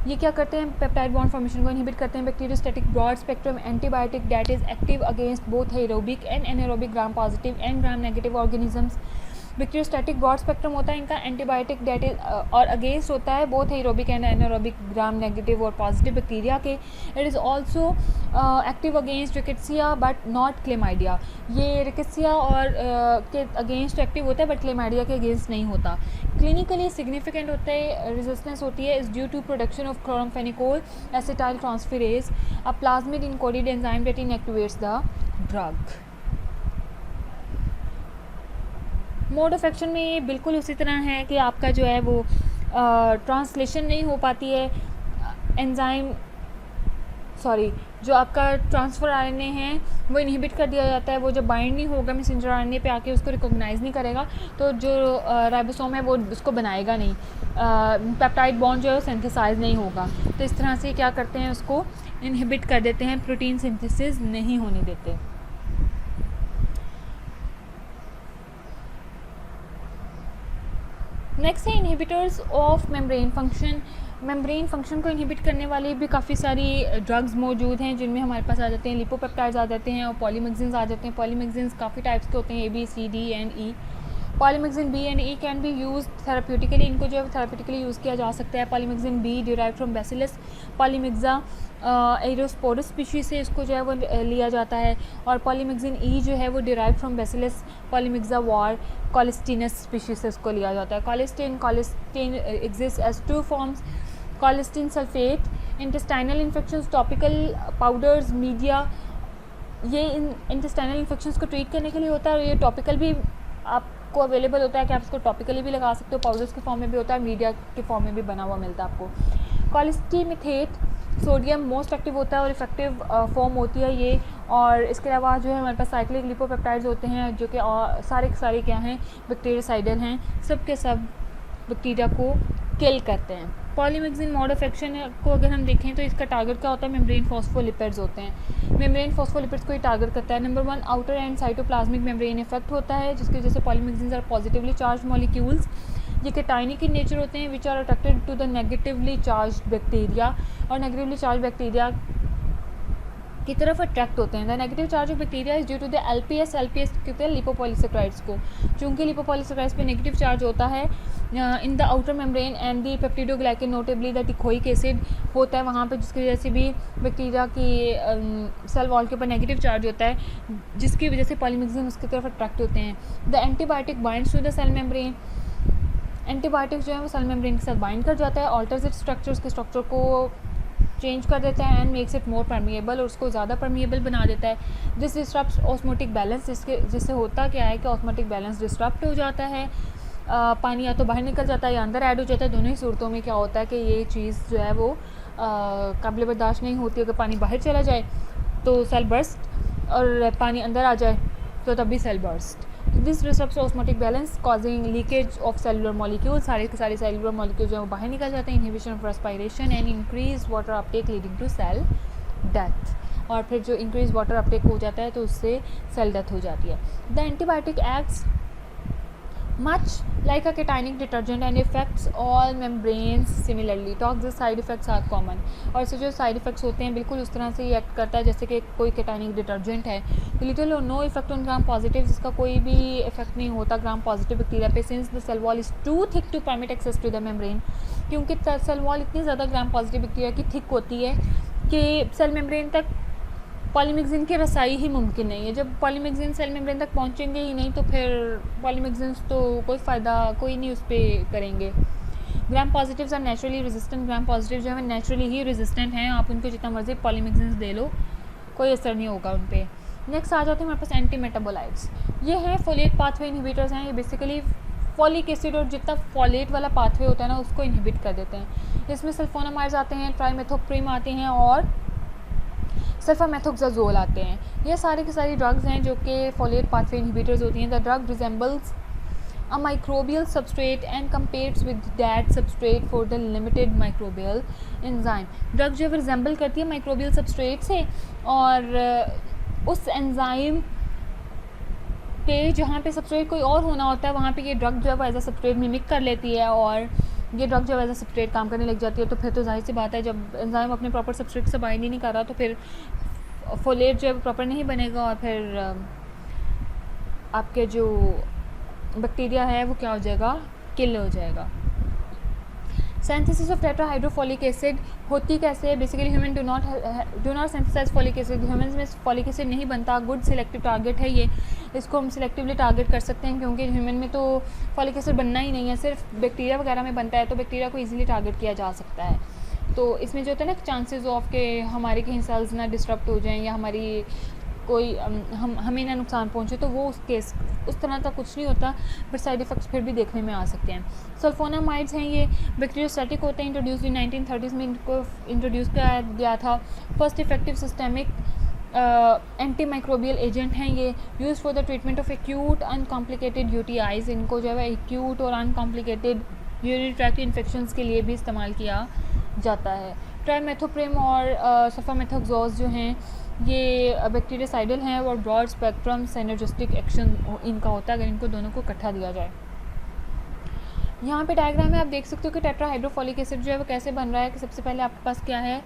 [SPEAKER 1] ये क्या करते हैं, पेप्टाइड बॉन्ड फॉर्मेशन को इनहिबिट करते हैं। Bacteriostatic broad spectrum antibiotic that is active against both aerobic and anaerobic gram positive and gram negative organisms. Bacteriostatic broad spectrum होता है इनका, एंटीबायोटिक डेट इज और अगेंस्ट होता है both aerobic and anaerobic gram negative और positive bacteria के। It is also active against rickettsia but not chlamydia. ये rickettsia और के अगेंस्ट एक्टिव होता है बट क्लेमाइडिया के अगेंस्ट नहीं होता। क्लिनिकली सिग्निफिकेंट होता है रेजिस्टेंस होती है is due to production of chloramphenicol acetyl transferase, a plasmid encoded enzyme that inactivates the drug. Mode of action में ये बिल्कुल उसी तरह है कि आपका जो है वो ट्रांसलेशन नहीं हो पाती है एंजाइम, जो आपका ट्रांसफ़र आरएनए है वो इनहिबिट कर दिया जाता है। वो जब बाइंड नहीं होगा मैसेंजर आरएनए पे आके उसको रिकॉग्नाइज़ नहीं करेगा, तो जो राइबोसोम है वो उसको बनाएगा नहीं, पेप्टाइड बॉन्ड जो है वो सिंथेसाइज नहीं होगा। तो इस तरह से क्या करते हैं, उसको इनहिबिट कर देते हैं, प्रोटीन सिंथेसिस नहीं होने देते। नेक्स्ट है inhibitors of membrane function. Membrane function को इनहिबिट करने वाले भी काफ़ी सारी ड्रग्स मौजूद हैं, जिनमें हमारे पास आ जाते हैं लिपोपेप्टाइड्स आ जाते हैं और पॉलीमेग्जिन्स आ जाते हैं। पॉलीमेग्जिन्स काफ़ी टाइप्स के होते हैं, A, B, C, D एंड E। Polymyxin B and E can be use therapeutically, इनको जो है थेराप्यूटिकली यूज़ किया जा सकता है। Polymyxin B derive from bacillus polymyxa aerosporus species से इसको जो है वो लिया जाता है, और पॉलीमेग्जिन E जो है वो derive from bacillus polymyxa var colistinus species से इसको लिया जाता है। Colistin exist as 2 forms, colistin sulphate. Intestinal infections, topical powders, media, ये इंटेस्टाइनल इन्फेक्शंस को ट्रीट करने के लिए होता है, और ये टॉपिकल भी आपको अवेलेबल होता है कि आप इसको टॉपिकली भी लगा सकते हो, पाउडर्स के फॉर्म में भी होता है, मीडिया के फॉर्म में भी बना हुआ मिलता है आपको। कॉलिस्टीमिथेट सोडियम मोस्ट एक्टिव होता है और इफेक्टिव फॉर्म होती है ये, और इसके अलावा जो है हमारे पास साइक्लिक लिपोपेप्टाइड्स होते हैं जो कि सारे के सारे क्या हैं, बैक्टीरियासाइडल हैं, सब के सब बैक्टीरिया को किल करते हैं। पॉलीमेग्जिन मोड ऑफ एक्शन को अगर हम देखें तो इसका टारगेट क्या होता है, मेम्ब्रेन फॉस्फोलिपिड्स होते हैं। मेम्ब्रेन फॉस्फोलिपिड्स को ही टारगेट करता है। Number 1 outer and cytoplasmic membrane effect होता है, जिसकी वजह से polymyxins are positively charge molecules, ये कैटायनिक इन नेचर होते हैं, which are attracted to the negatively charge bacteria, और नेगेटिवली चार्ज बैक्टीरिया की तरफ अट्रैक्ट होते हैं। The negative charge of bacteria is due to the LPS कहते हैं लिपोपॉलीसेक्राइड्स को। चूँकि लिपोपॉलीसेक्राइड्स पे नेगेटिव चार्ज होता है in the outer membrane and the peptidoglycan notably the teichoic acid होता है वहाँ पे, जिसकी वजह से भी बैक्टीरिया की सेल वॉल के ऊपर नेगेटिव चार्ज होता है, जिसकी वजह से पॉलीमेग्जिन उसकी तरफ अट्रैक्ट होते हैं। The antibiotic binds to the cell membrane, antibiotic जो है वो सेल मेम्ब्रेन के साथ बाइंड कर जाता है, ऑल्टर्स इट्स स्ट्रक्चर, उसके स्ट्रक्चर को चेंज कर देता है, and makes it more permeable, और उसको ज़्यादा परमिएबल बना देता है। दिस डिस्टर्ब्स ऑस्मोटिक बैलेंस, जिससे होता क्या है कि ऑस्मोटिक बैलेंस डिस्टर्ब हो जाता है, पानी या तो बाहर निकल जाता है या अंदर ऐड हो जाता है। दोनों ही सूरतों में क्या होता है कि ये चीज़ जो है वो काबिल बर्दाश्त नहीं होती। अगर पानी बाहर चला जाए तो सेल बर्स्ट, और पानी अंदर आ जाए तो तब भी cell burst. This disturbs osmotic balance causing leakage of cellular molecule, सारे के सारे सेलुलर मॉलिक्यूल जो है वो बाहर निकल जाते हैं। Inhibition of respiration and increase water uptake leading to cell death, और फिर जो इंक्रीज वाटर अपटेक हो जाता है तो उससे सेल डेथ हो जाती है। The antibiotic acts much like a cationic detergent and affects all membranes similarly. Toxic side effects are common, और इससे जो साइड इफेक्ट्स होते हैं बिल्कुल उस तरह से ये एक्ट करता है जैसे कि कोई cationic डिटर्जेंट है। Little or no effect on gram positive, जिसका कोई भी इफेक्ट नहीं होता ग्राम पॉजिटिव बैक्टीरिया पे, since the cell wall is too thick to permit access to the membrane, क्योंकि सेल वॉल इतनी ज़्यादा ग्राम पॉजिटिव बैक्टीरिया की थिक होती है कि सेल मेम्ब्रेन तक पॉलीमेग्जिन की रसाई ही मुमकिन नहीं है। जब पॉलीमेग्जिन सेल मेम्ब्रेन तक पहुंचेंगे ही नहीं तो फिर पॉलीमेग्जिन्स तो कोई फ़ायदा कोई नहीं उस पर करेंगे। Gram positives are naturally resistant, gram positive जो है नेचुरली ही रेजिस्टेंट हैं, आप उनको जितना मर्जी पॉलीमेग्जिन्स दे लो कोई असर नहीं होगा उन पर। नेक्स्ट आ जाते हैं हमारे पास एंटी मेटाबोलाइट्स। ये हैं फोलेट पाथवे इनहिबिटर्स हैं। ये बेसिकली फॉलिक एसिड और जितना फॉलेट वाला पाथवे होता है ना उसको इनहिबिट कर देते हैं। इसमें सल्फोनामाइड्स आते हैं, ट्राइमेथोप्रिम आते हैं और सल्फामेथोक्साजोल आते हैं। ये सारी की सारी ड्रग्स हैं जो कि फोलेट पाथवे इनहिबिटर्स होती हैं। The drug resembles a microbial substrate and competes with that substrate for the limited microbial enzyme। Drug जो है रिजेंबल करती है माइक्रोबियल सबस्ट्रेट से और उस एंजाइम पे जहाँ पे सबस्ट्रेट कोई और होना होता है वहाँ पे ये ड्रग जो है वो एज अ सबस्ट्रेट मिमिक कर लेती है और ये ड्रग जो है एज अ सबस्ट्रेट काम करने लग जाती है। तो फिर तो जाहिर सी बात है जब एंजाइम अपने प्रॉपर सबस्ट्रेट से बाइंड ही नहीं कर रहा तो फिर फोलेट जो है प्रॉपर नहीं बनेगा और फिर आपके जो बैक्टीरिया है वो क्या हो जाएगा, किल हो जाएगा। सिंथेसिस ऑफ टेट्राहाइड्रोफोलिक एसिड होती कैसे है? Basically human do not synthesize folic acid. Human में फोलिक एसिड नहीं बनता। गुड सिलेक्टिव टारगेट है ये, इसको हम सिलेक्टिवली टारगेट कर सकते हैं क्योंकि ह्यूमन में तो फोलिक एसिड बनना ही नहीं है, सिर्फ बैक्टीरिया वगैरह में बनता है, तो बैक्टीरिया को ईजिली टारगेट किया जा सकता है। तो इसमें जो होता है ना चांसेस ऑफ के हमारे कहीं सेल्स ना डिस्टर्ब हो जाएँ या हमारी कोई हमें ना नुकसान पहुंचे, तो वो उस तरह का कुछ नहीं होता, बट साइड इफ़ेक्ट्स फिर भी देखने में आ सकते हैं। सल्फोनामाइड्स हैं, ये बैक्टीरियोस्टैटिक होते हैं। इंट्रोड्यूस इन 1930s में इनको इंट्रोड्यूस किया गया था। First effective systemic anti microbial agent हैं ये, use for the treatment of acute uncomplicated UTIs. इनको जो है एक्यूट और अनकॉम्प्लिकेटेड यूरिनरी ट्रैक्ट इन्फेक्शंस के लिए भी इस्तेमाल किया जाता है। ट्राइमेथोप्रिम और सल्फामेथोक्सोज जो हैं ये बैक्टीरियासाइडल हैं और ब्रॉड स्पेक्ट्रम सिनर्जिस्टिक एक्शन इनका होता है अगर इनको दोनों को इकट्ठा दिया जाए। यहाँ पे डायग्राम में आप देख सकते हो कि टेट्राहाइड्रोफोलिक एसिड जो है वो कैसे बन रहा है कि सबसे पहले आपके पास क्या है,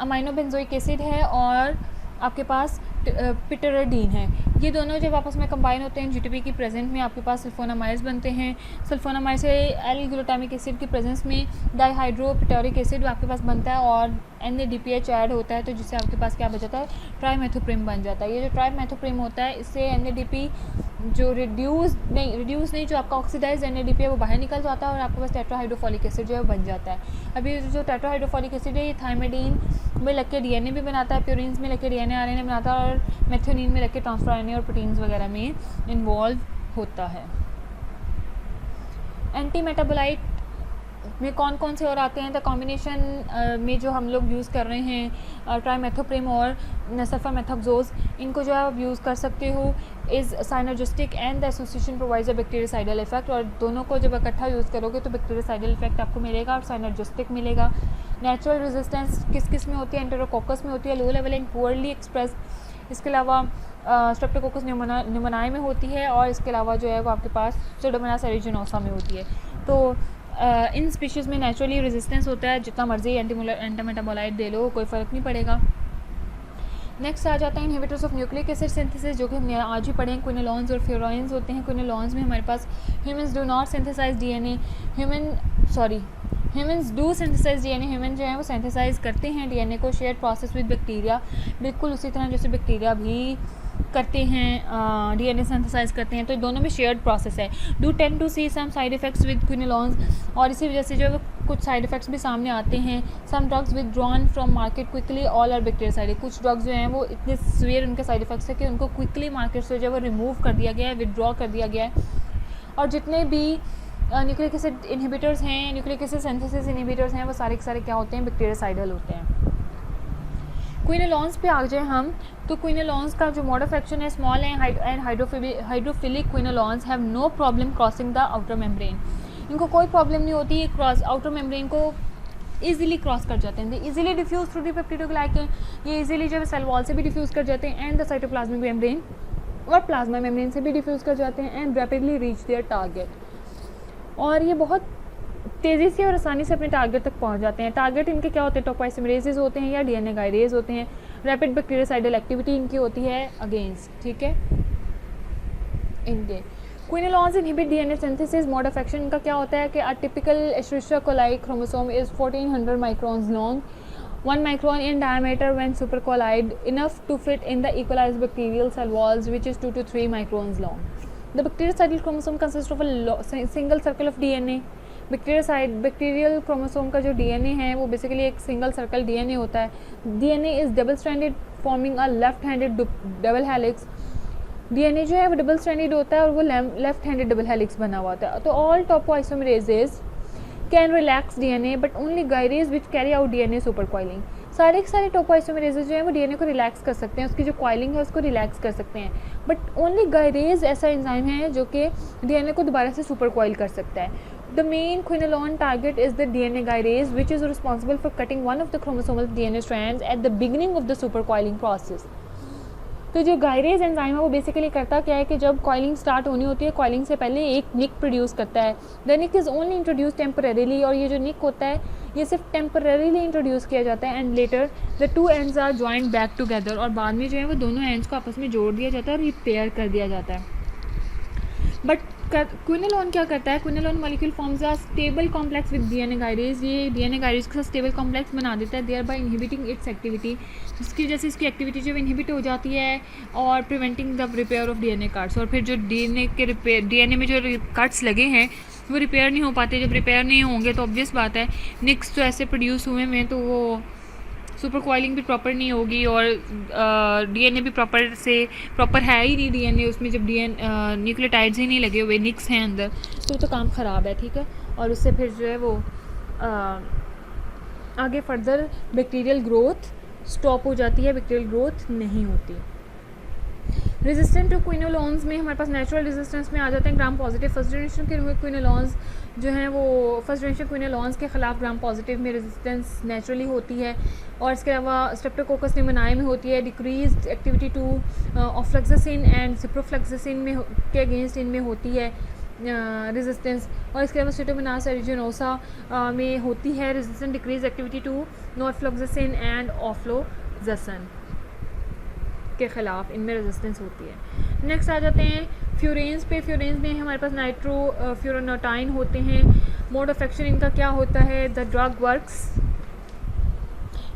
[SPEAKER 1] अमाइनो बेंजोइक एसिड है और आपके पास पिटराडीन है। ये दोनों जब आपस में कंबाइन होते हैं जीटीपी की प्रेजेंट में आपके पास सल्फोनामाइड्स बनते हैं। सल्फोनामाइड से एल ग्लूटामिक एसिड की प्रेजेंस में डाईहाइड्रोपिटोरिक एसिड आपके पास बनता है और NADPH ऐड होता है, तो जिससे आपके पास क्या बन जाता है, ट्राइमेथोप्रिम बन जाता है। ये जो ट्राइमेथोप्रिम होता है इससे NADP जो रिड्यूस नहीं जो आपका ऑक्सीडाइज NADP है वो बाहर निकल जाता है और आपके पास टेट्राहाइड्रोफोलिक एसिड जो है बन जाता है। अभी जो टेट्राहाइड्रोफोलिक एसिड है ये थायमिडीन में लग के DNA भी बनाता है, प्यूरिन्स में लग के DNA RNA बनाता है और मेथियोनिन में लग के ट्रांसफर RNA और प्रोटीन्स वगैरह में इन्वॉल्व होता है। एंटी मेटाबोलाइट में कौन कौन से और आते हैं? द कॉम्बिनेशन में जो हम लोग यूज़ कर रहे हैं ट्राइमेथोप्रिम और सल्फामेथोक्सोज, इनको जो है आप यूज़ कर सकते हो is synergistic and the association provides a bactericidal effect. और दोनों को जब इकट्ठा यूज़ करोगे तो बैक्टीरियासाइडल इफेक्ट आपको मिलेगा और साइनर्जिस्टिक मिलेगा। नेचुरल रेजिस्टेंस किस में होती है? एंटेरोकोकस में होती है, low level and poorly express. इसके अलावा स्ट्रेप्टोकोकस न्यूमोनाई में होती है और इसके अलावा जो है वो आपके पास सुडोमोनास एरिजिनोसा में होती है। तो इन स्पीशीज़ में नेचुरली रेजिस्टेंस होता है, जितना मर्जी एंटीमेटाबोलाइट दे लो कोई फ़र्क नहीं पड़ेगा। नेक्स्ट आ जाता है inhibitors of nucleic acid synthesis, जो कि हमने आज ही पढ़े हैं। क्विनोलॉन्स और फ्यूराइंस होते हैं। क्विनोलॉन्स में हमारे पास humans do not synthesize DNA, humans do synthesize DNA। Human जो है वो सिंथेसाइज करते हैं DNA को शेयर्ड प्रोसेस विद बैक्टीरिया, बिल्कुल उसी तरह जैसे बैक्टीरिया भी करते हैं DNA सिंथेसाइज करते हैं, तो दोनों में शेयर्ड प्रोसेस है। Do tend to see some side effects with quinolones, और इसी वजह से जो है कुछ साइड इफेक्ट्स भी सामने आते हैं। Some drugs withdrawn from market quickly, all are bactericide. कुछ ड्रग्स जो हैं वो इतने सीवियर उनके साइड इफेक्ट्स है कि उनको क्विकली मार्केट से जो है वो रिमूव कर दिया गया है, विदड्रॉ कर दिया गया है। और जितने भी न्यूक्लिक एसिड इनहिबिटर्स हैं, न्यूक्लिक एसिड सिंथेसिस इनहिबिटर्स हैं, वो सारे के सारे क्या होते हैं, बैक्टीरियासाइडल होते हैं। क्विनोलॉन्स पे आ जाए हम, तो क्विनोलॉन्स का जो मोड ऑफ एक्शन है small and hydrophilic quinolones have no problem crossing the outer membrane. इनको कोई प्रॉब्लम नहीं होती, क्रॉस आउटर मेम्ब्रेन को ईजिली क्रॉस कर जाते हैं। Easily diffuse through the peptidoglycan, ये ईजिली जो है सेल वॉल से भी डिफ्यूज कर जाते हैं एंड द साइटोप्लाज्मिक मेम्ब्रेन और प्लाज्मा मेम्ब्रेन से भी डिफ्यूज कर जाते हैं and rapidly reach their target. और ये बहुत तेज़ी से और आसानी से अपने टारगेट तक पहुंच जाते हैं। टारगेट इनके क्या होते हैं, टोपोइसोमरेजेस होते हैं या DNA गायरेज होते हैं। रैपिड बैक्टीरियासाइडल एक्टिविटी इनकी होती है अगेंस्ट, ठीक है। इनके quinolones inhibit DNA synthesis. Mode of action इनका क्या होता है कि a typical escherichia coli chromosome is 1400 microns long, 1 micron in diameter when supercoiled, enough to fit in the equalized bacterial cell walls, which is 2 to 3 microns long. The bactericidal chromosome consists of a single circle of DNA. Bacterial chromosome का जो DNA है वो basically एक single circle DNA होता है। DNA is double stranded forming a left handed double helix. DNA जो है वो डबल स्ट्रैंडेड होता है और वो लेफ्ट हैंडेड डबल हेलिक्स बना हुआ होता है। तो all topoisomerases can relax DNA but only gyrase which carry out DNA super coiling. सारे के सारे टोपोआइसोमरेजेस जो है वो डीएनए को रिलैक्स कर सकते हैं, उसकी जो कॉइलिंग है उसको रिलैक्स कर सकते हैं, बट ओनली गायरेज ऐसा एंजाइम है जो कि डीएनए को दोबारा से सुपर कॉइल कर सकता है। The main quinolone target is the DNA gyrase, which is responsible for cutting one of the chromosomal DNA strands at the beginning of the supercoiling process. तो जो गायरेज एंजाइम है वो बेसिकली करता क्या है कि जब कॉइलिंग स्टार्ट होनी होती है, कॉइलिंग से पहले एक निक प्रोड्यूस करता है। The nick is only introduce temporarily, और ये जो निक होता है ये सिर्फ टेम्परेरीली इंट्रोड्यूस किया जाता है, and later the two ends are joined back together, और बाद में जो है वो दोनों एंड्स को आपस में जोड़ दिया जाता है और रिपेयर कर दिया जाता है। बट क्विनोलोन क्या करता है, quinolone molecule forms a stable complex with DNA gyrase, ये डीएनए गायरेज के साथ स्टेबल कॉम्प्लेक्स बना देता है, thereby inhibiting its activity, जिसकी वजह से इसकी एक्टिविटी जो इनहिबिट हो जाती है और preventing the repair of DNA cuts, और फिर जो डीएनए में जो कट्स लगे हैं वो रिपेयर नहीं हो पाते। जब रिपेयर नहीं होंगे तो ऑब्वियस बात है निक्स तो ऐसे प्रोड्यूस हुए में तो वो सुपर कॉइलिंग भी प्रॉपर नहीं होगी, और डीएनए भी प्रॉपर है ही नहीं डीएनए उसमें, जब न्यूक्लियोटाइड्स ही नहीं लगे हुए, निक्स हैं अंदर, तो काम ख़राब है, ठीक है। और उससे फिर जो है वो आगे फर्दर बैक्टीरियल ग्रोथ स्टॉप हो जाती है, बैक्टीरियल ग्रोथ नहीं होती। रेजिस्टेंट टू क्विनोलोन्स में हमारे पास नेचुरल रेजिस्टेंस में आ जाते हैं ग्राम पॉजिटिव। फर्स्ट जनरेशन के क्विनोलोन्स जो हैं वो फर्स्ट जनरेशन क्विनोलोन्स के ख़िलाफ़ ग्राम पॉजिटिव में रेजिस्टेंस नेचुरली होती है, और इसके अलावा स्ट्रेप्टोकोकस निमोनियाई में होती है। डिक्रीज्ड एक्टिविटी टू ऑफ्लैक्सासिन एंड सिप्रोफ्लैक्सासिन में के अगेंस्ट इनमें होती है रेजिस्टेंस, और इसके अलावा स्ट्रेप्टोमोनास एरिजिनोसा में होती है resistance decrease activity to norfloxacin and ofloxacin के ख़िलाफ़ इनमें रेजिस्टेंस होती है। नेक्स्ट आ जाते हैं फ्यूरेंस पे। फ्यूरेंस में हमारे पास नाइट्रो फ्यूरोनोटाइन होते हैं। मोड ऑफ एक्शन इनका क्या होता है, the drug works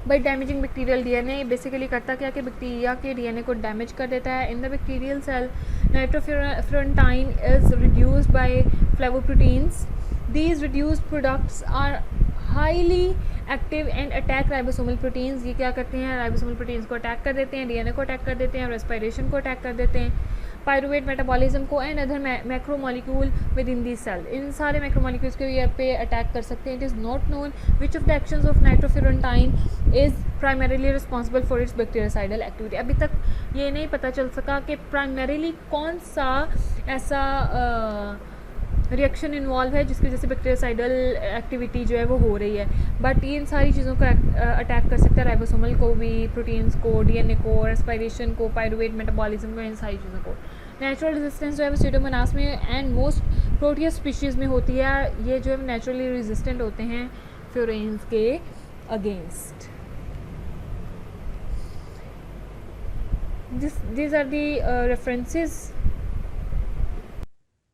[SPEAKER 1] by damaging bacterial DNA, basically करता क्या कि बैक्टीरिया के डीएनए को डैमेज कर देता है। In the bacterial cell nitrofurantoin is reduced by flavoproteins, these reduced products are highly active and attack ribosomal proteins, ये क्या करते हैं राइबोसोमल प्रोटीन्स को अटैक कर देते हैं, डीएनए को अटैक कर देते हैं, रेस्पिरेशन को अटैक कर देते हैं, पायरुवेट मेटाबॉलिज्म को and other macromolecule with in the cell, इन सारे मैक्रोमोलिक्यूल्स के ये पे अटैक कर सकते हैं। It is not known which of the actions of nitrofurantoin is primarily responsible for its bactericidal activity. अभी तक ये नहीं पता चल सका कि प्राइमरीली कौन सा ऐसा रिएक्शन इन्वॉल्व है जिसकी वजह से बैक्टीरियासाइडल एक्टिविटी जो है वो हो रही है, बट ये इन सारी चीज़ों को अटैक कर सकता है, राइबोसोमल को भी, प्रोटीन्स को, डीएनए को, रेस्पिरेशन को, पायरुवेट मेटाबॉलिज्म को, इन सारी चीज़ों को। नेचुरल रेजिस्टेंस जो है वो स्यूडोमोनास में एंड मोस्ट प्रोटियस स्पीशीज़ में होती है, ये जो है नेचुरली रेजिस्टेंट होते हैं फ्यूरेंस के against. These are the references